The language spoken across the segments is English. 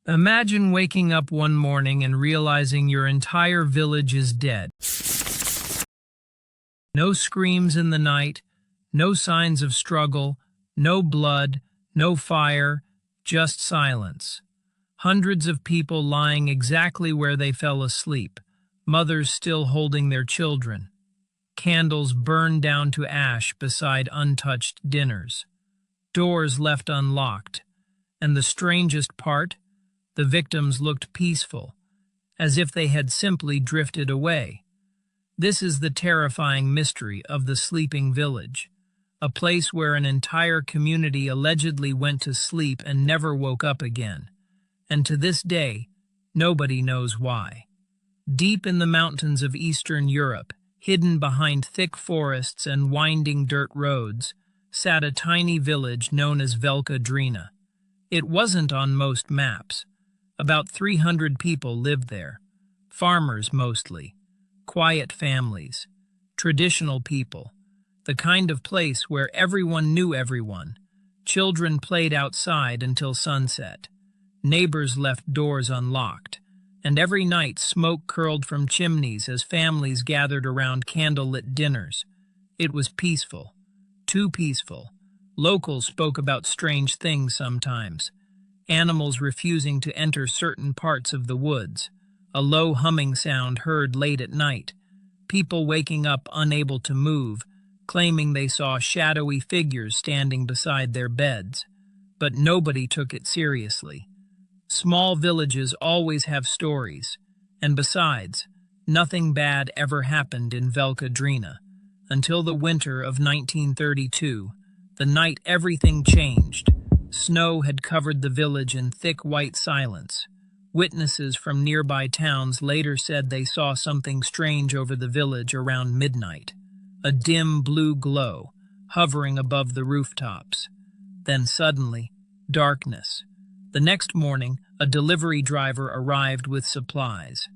Imagine waking up one morning and realizing your entire village is dead. No screams in the night, no signs of struggle, no blood, no fire, just silence. Hundreds of people lying exactly where they fell asleep, mothers still holding their children. Candles burned down to ash beside untouched dinners. Doors left unlocked. And the strangest part? The victims looked peaceful, as if they had simply drifted away. This is the terrifying mystery of the sleeping village, a place where an entire community allegedly went to sleep and never woke up again. And to this day, nobody knows why. Deep in the mountains of Eastern Europe, hidden behind thick forests and winding dirt roads, sat a tiny village known as Velcadrina. It wasn't on most maps. About 300 people lived there, farmers mostly, quiet families, traditional people, the kind of place where everyone knew everyone. Children played outside until sunset. Neighbors left doors unlocked, and every night smoke curled from chimneys as families gathered around candlelit dinners. It was peaceful, too peaceful. Locals spoke about strange things sometimes. Animals refusing to enter certain parts of the woods, a low humming sound heard late at night, people waking up unable to move, claiming they saw shadowy figures standing beside their beds. But nobody took it seriously. Small villages always have stories, and besides, nothing bad ever happened in Velcadrina. Until the winter of 1932, the night everything changed. Snow had covered the village in thick white silence. Witnesses from nearby towns later said they saw something strange over the village around midnight, a dim blue glow hovering above the rooftops. Then suddenly, darkness. The next morning, a delivery driver arrived with supplies.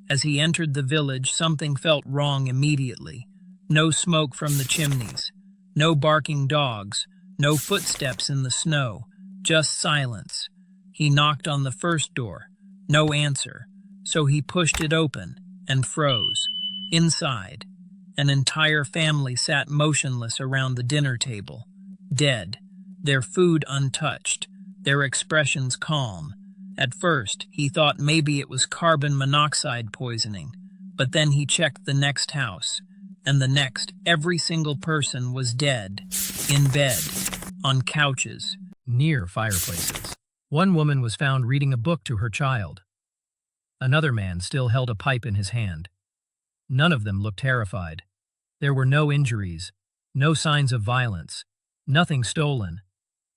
As he entered the village, something felt wrong immediately. No smoke from the chimneys, no barking dogs, no footsteps in the snow, just silence. He knocked on the first door. No answer. So he pushed it open and froze. Inside, an entire family sat motionless around the dinner table, dead, their food untouched, their expressions calm. At first, he thought maybe it was carbon monoxide poisoning, but then he checked the next house, and the next. Every single person was dead, in bed, on couches, near fireplaces. One woman was found reading a book to her child. Another man still held a pipe in his hand. None of them looked terrified. There were no injuries, no signs of violence, nothing stolen.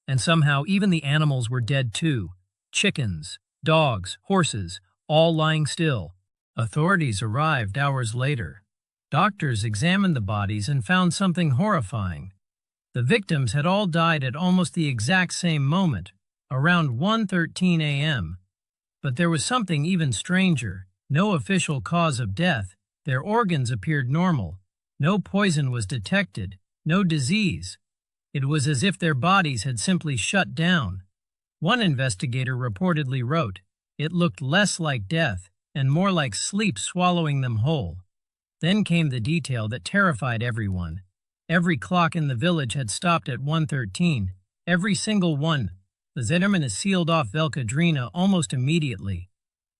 And somehow even the animals were dead too. Chickens, dogs, horses, all lying still. Authorities arrived hours later. Doctors examined the bodies and found something horrifying. The victims had all died at almost the exact same moment, around 1:13 a.m. But there was something even stranger. No official cause of death. Their organs appeared normal. No poison was detected, no disease. It was as if their bodies had simply shut down. One investigator reportedly wrote, "It looked less like death and more like sleep swallowing them whole." Then came the detail that terrified everyone. Every clock in the village had stopped at 1:13, every single one. The Zetterman sealed off Velcadrina almost immediately.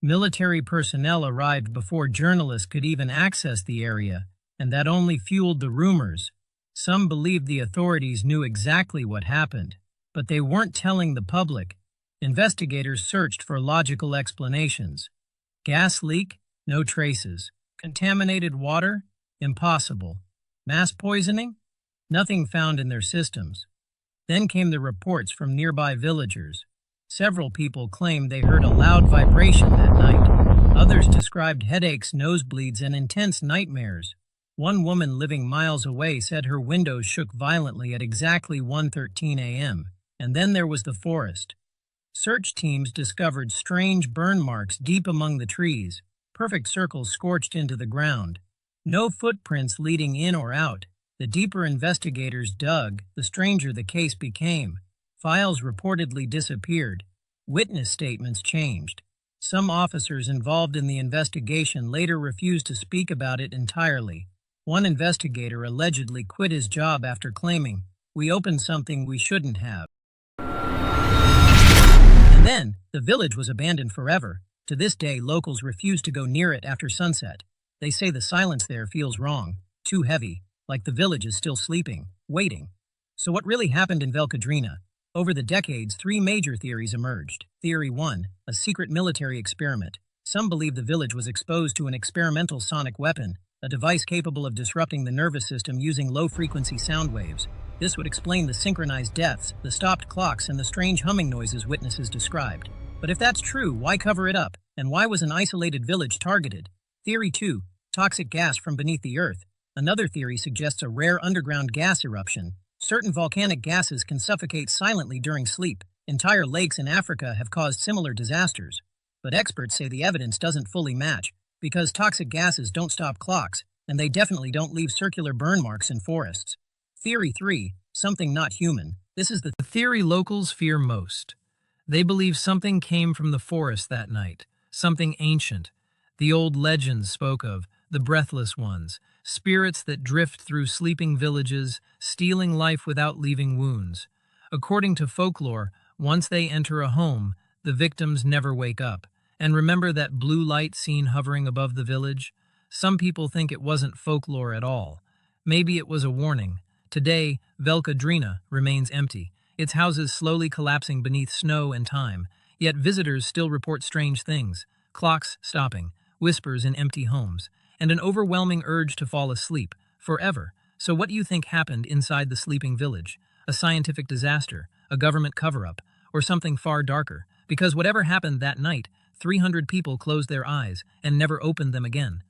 Military personnel arrived before journalists could even access the area, and that only fueled the rumors. Some believed the authorities knew exactly what happened, but they weren't telling the public. Investigators searched for logical explanations. Gas leak? No traces. Contaminated water? Impossible. Mass poisoning? Nothing found in their systems. Then came the reports from nearby villagers. Several people claimed they heard a loud vibration that night. Others described headaches, nosebleeds, and intense nightmares. One woman living miles away said her windows shook violently at exactly 1:13 a.m. And then there was the forest. Search teams discovered strange burn marks deep among the trees, perfect circles scorched into the ground. No footprints leading in or out. The deeper investigators dug, the stranger the case became. Files reportedly disappeared. Witness statements changed. Some officers involved in the investigation later refused to speak about it entirely. One investigator allegedly quit his job after claiming, "We opened something we shouldn't have." And then, the village was abandoned forever. To this day, locals refuse to go near it after sunset. They say the silence there feels wrong, too heavy, like the village is still sleeping, waiting. So what really happened in Velcadrina? Over the decades, three major theories emerged. Theory 1, a secret military experiment. Some believe the village was exposed to an experimental sonic weapon, a device capable of disrupting the nervous system using low-frequency sound waves. This would explain the synchronized deaths, the stopped clocks, and the strange humming noises witnesses described. But if that's true, why cover it up? And why was an isolated village targeted? Theory 2, toxic gas from beneath the earth. Another theory suggests a rare underground gas eruption. Certain volcanic gases can suffocate silently during sleep. Entire lakes in Africa have caused similar disasters. But experts say the evidence doesn't fully match, because toxic gases don't stop clocks, and they definitely don't leave circular burn marks in forests. Theory 3, something not human. This is the theory locals fear most. They believe something came from the forest that night, something ancient. The old legends spoke of the breathless ones, spirits that drift through sleeping villages, stealing life without leaving wounds. According to folklore, once they enter a home, the victims never wake up. And remember that blue light seen hovering above the village? Some people think it wasn't folklore at all. Maybe it was a warning. Today, Velcadrina remains empty, its houses slowly collapsing beneath snow and time. Yet visitors still report strange things: clocks stopping, whispers in empty homes, and an overwhelming urge to fall asleep, forever. So what do you think happened inside the sleeping village? A scientific disaster, a government cover-up, or something far darker? Because whatever happened that night, 300 people closed their eyes and never opened them again.